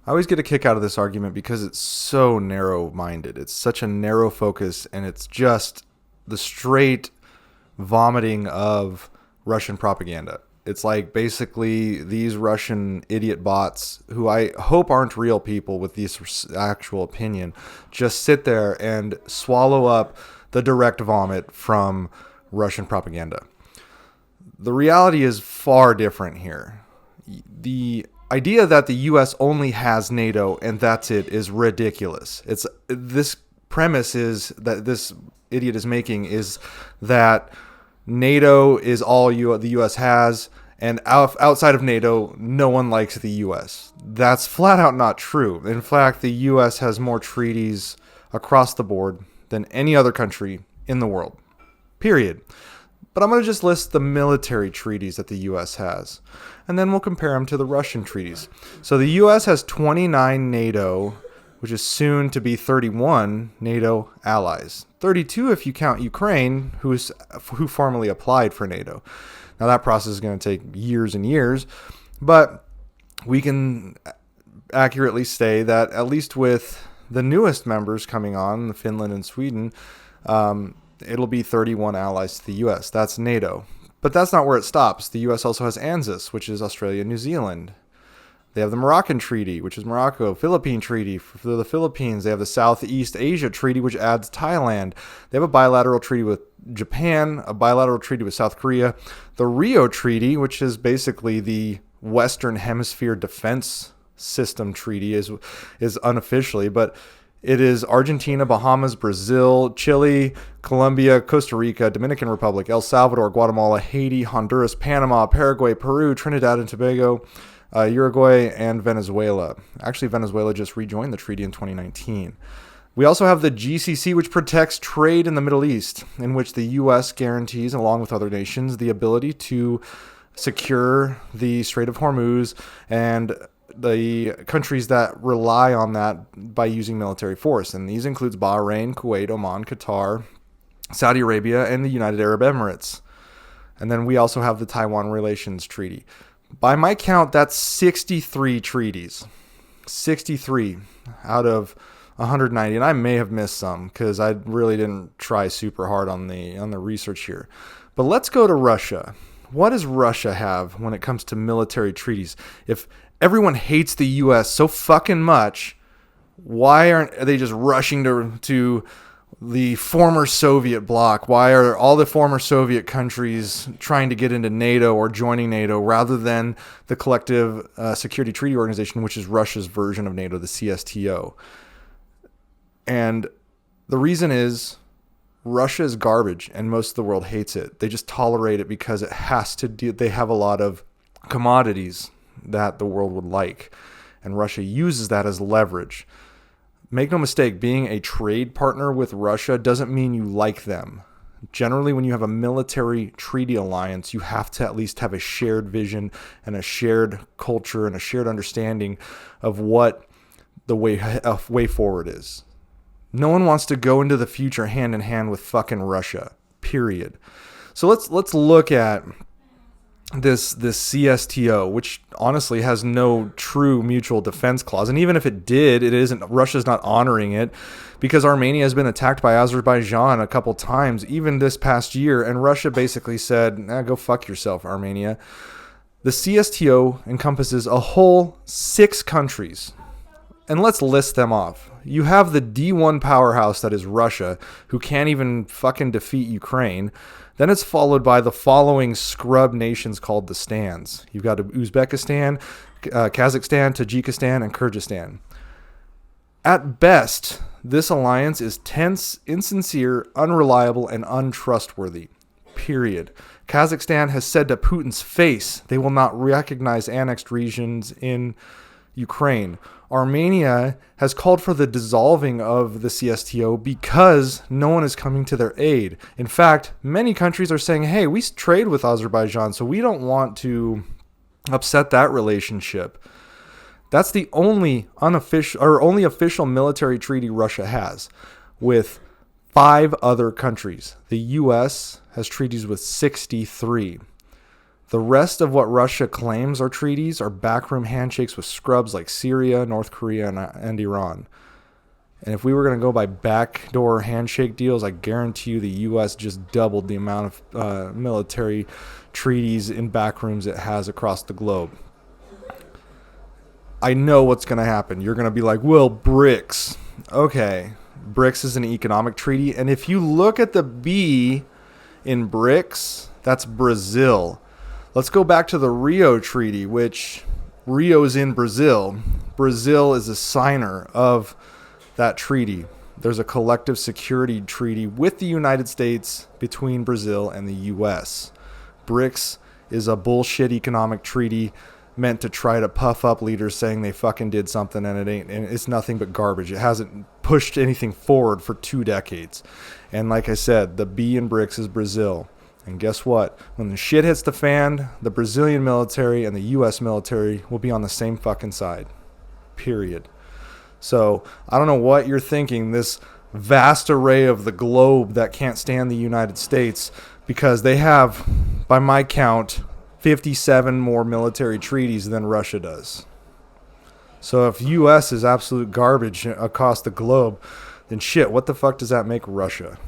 I always get a kick out of this argument because it's so narrow-minded. It's such a narrow focus, and it's just the straight vomiting of Russian propaganda. It's like basically these Russian idiot bots, who I hope aren't real people with this actual opinion, just sit there and swallow up the direct vomit from Russian propaganda. The reality is far different here. The idea that the U.S. only has NATO and that's it is ridiculous. It's this premise is that this idiot is making is that NATO is all the U.S. has, and outside of NATO, no one likes the U.S. That's flat out not true. In fact, the U.S. has more treaties across the board than any other country in the world. Period. But I'm going to just list the military treaties that the U.S. has, and then we'll compare them to the Russian treaties. So the U.S. has 29 NATO, which is soon to be 31 NATO allies. 32 if you count Ukraine, who formally applied for NATO. Now that process is going to take years and years, but we can accurately say that at least with the newest members coming on, Finland and Sweden, it'll be 31 allies to the U.S. That's NATO. But that's not where it stops. The U.S. also has ANZUS, which is Australia and New Zealand. They have the Moroccan Treaty, which is Morocco. Philippine Treaty for the Philippines. They have the Southeast Asia Treaty, which adds Thailand. They have a bilateral treaty with Japan, a bilateral treaty with South Korea. The Rio Treaty, which is basically the Western Hemisphere Defense System Treaty, is unofficially, but it is Argentina, Bahamas, Brazil, Chile, Colombia, Costa Rica, Dominican Republic, El Salvador, Guatemala, Haiti, Honduras, Panama, Paraguay, Peru, Trinidad and Tobago, Uruguay, and Venezuela. Actually, Venezuela just rejoined the treaty in 2019. We also have the GCC, which protects trade in the Middle East, in which the U.S. guarantees, along with other nations, the ability to secure the Strait of Hormuz and the countries that rely on that by using military force. And these includes Bahrain, Kuwait, Oman, Qatar, Saudi Arabia, and the United Arab Emirates. And then we also have the Taiwan Relations Treaty. By my count, that's 63 treaties. 63 out of 190. And I may have missed some because I really didn't try super hard on the research here. But let's go to Russia. What does Russia have when it comes to military treaties? If everyone hates the U.S. so fucking much, why aren't they just rushing to the former Soviet bloc? Why are all the former Soviet countries trying to get into NATO or joining NATO rather than the Collective Security Treaty Organization, which is Russia's version of NATO, the CSTO? And the reason is Russia is garbage and most of the world hates it. They just tolerate it because it has to they have a lot of commodities that the world would like, and Russia uses that as leverage. Make no mistake, being a trade partner with Russia doesn't mean you like them. Generally, when you have a military treaty alliance, you have to at least have a shared vision and a shared culture and a shared understanding of what the way forward is. No one wants to go into the future hand in hand with fucking Russia, period. So let's look at this CSTO, which honestly has no true mutual defense clause. And even if it did, Russia's not honoring it because Armenia has been attacked by Azerbaijan a couple times, even this past year. And Russia basically said, go fuck yourself, Armenia. The CSTO encompasses a whole 6 countries. And let's list them off. You have the D1 powerhouse that is Russia, who can't even fucking defeat Ukraine. Then it's followed by the following scrub nations called the stands. You've got Uzbekistan, Kazakhstan, Tajikistan, and Kyrgyzstan. At best, this alliance is tense, insincere, unreliable, and untrustworthy. Period. Kazakhstan has said to Putin's face they will not recognize annexed regions in Ukraine. Armenia has called for the dissolving of the CSTO because no one is coming to their aid. In fact, many countries are saying, hey, we trade with Azerbaijan, so we don't want to upset that relationship. That's the only official military treaty Russia has with 5 other countries. The U.S. has treaties with 63. The rest of what Russia claims are treaties are backroom handshakes with scrubs like Syria, North Korea, and Iran. And if we were going to go by backdoor handshake deals, I guarantee you the U.S. just doubled the amount of military treaties in backrooms it has across the globe. I know what's going to happen. You're going to be like, well, BRICS. Okay, BRICS is an economic treaty. And if you look at the B in BRICS, that's Brazil. Let's go back to the Rio Treaty, which Rio is in Brazil. Brazil is a signer of that treaty. There's a collective security treaty with the United States between Brazil and the U.S. BRICS is a bullshit economic treaty meant to try to puff up leaders saying they fucking did something, and it's nothing but garbage. It hasn't pushed anything forward for 2 decades. And like I said, the B in BRICS is Brazil. And guess what? When the shit hits the fan, the Brazilian military and the U.S. military will be on the same fucking side. Period. So I don't know what you're thinking, this vast array of the globe that can't stand the United States, because they have, by my count, 57 more military treaties than Russia does. So if U.S. is absolute garbage across the globe, then shit, what the fuck does that make Russia?